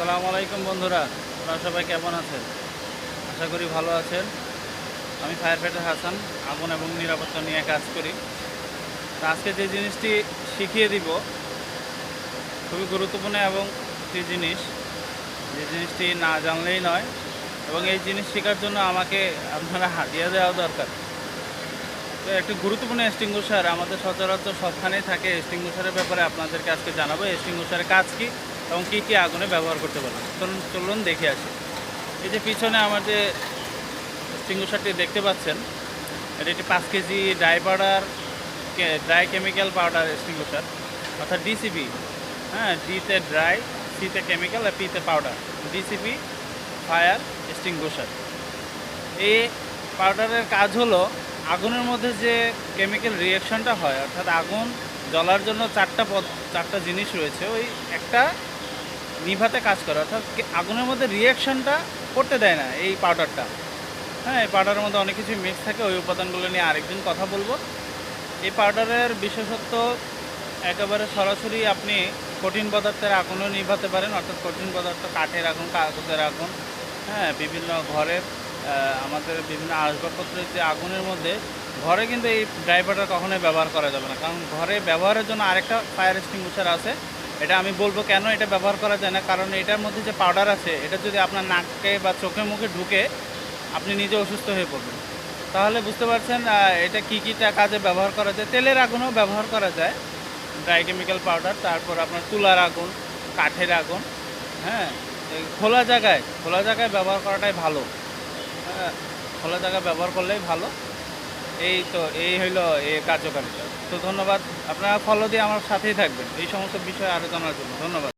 আসসালামু আলাইকুম বন্ধুরা, আপনারা সবাই কেমন আছেন? আশা করি ভালো আছেন। আমি ফায়ার ফাইটার হাসান, আগুন এবং নিরাপত্তা নিয়ে কাজ করি। তো আজকে যে জিনিসটি শিখিয়ে দিব খুবই গুরুত্বপূর্ণ এবং একটি জিনিস, যে জিনিসটি না জানলেই নয়, এবং এই জিনিস শেখার জন্য আমাকে আপনারা হাদিয়া দেওয়া দরকার। তো একটি গুরুত্বপূর্ণ এক্সটিংগুইশার আমাদের সচরাচর সবখানেই থাকে। এক্সটিংগুইশারের ব্যাপারে আপনাদেরকে আজকে জানাবো, এক্সটিংগুইশারের কাজ কী এবং কী কী আগুনে ব্যবহার করতে পারবেন। চলুন দেখে আসি। এই যে পিছনে আমার যে এক্সটিংগুইশারটি দেখতে পাচ্ছেন, এটা একটি 5 KG dry chemical powder extinguisher, অর্থাৎ ডিসিপি। হ্যাঁ, ডিতে ড্রাই, সিতে কেমিক্যাল আর পিতে পাউডার, ডিসিপি ফায়ার এক্সটিংগুইশার। এই পাউডারের কাজ হলো আগুনের মধ্যে যে কেমিক্যাল রিয়াকশনটা হয়, অর্থাৎ আগুন জ্বলার জন্য চারটা জিনিস রয়েছে, ওই একটা নিভাতে কাজ করে, অর্থাৎ আগুনের মধ্যে রিয়াকশনটা করতে দেয় না এই পাউডারটা। হ্যাঁ, এই পাউডারের মধ্যে অনেক কিছু মিক্স থাকে, ওই উপাদানগুলো নিয়ে আরেকদিন কথা বলবো। এই পাউডারের বিশেষত্ব, একেবারে সরাসরি আপনি কঠিন পদার্থের আগুনও নিভাতে পারেন, অর্থাৎ কঠিন পদার্থ, কাঠের আগুন, কাগজের আগুন, হ্যাঁ, বিভিন্ন ঘরের আমাদের বিভিন্ন আসবাবপত্রের যে আগুনের মধ্যে, ঘরে কিন্তু এই ড্রাই পাউডার কখনোই ব্যবহার করা যাবে না, কারণ ঘরে ব্যবহারের জন্য আরেকটা ফায়ার এক্সটিংগুইশার আছে। এটা আমি বলবো কেন এটা ব্যবহার করা যায় না, কারণ এটার মধ্যে যে পাউডার আছে, এটা যদি আপনার নাকে বা চোখে মুখে ঢুকে আপনি নিজে অসুস্থ হয়ে পড়বেন। তাহলে বুঝতে পারছেন এটা কী কীটা কাজে ব্যবহার করা যায়। তেলের আগুনও ব্যবহার করা যায় ড্রাই কেমিক্যাল পাউডার, তারপর আপনার তুলার আগুন, কাঠের আগুন, হ্যাঁ, এই খোলা জায়গায় ব্যবহার করাটাই ভালো। হ্যাঁ, খোলা জায়গায় ব্যবহার করলেই ভালো। এই হইলো এর কার্যকারিতা। তো ধন্যবাদ, আপনারা ফলো দিয়ে আমার সাথেই থাকবেন এই সমস্ত বিষয়ে আরও জানার জন্য। ধন্যবাদ।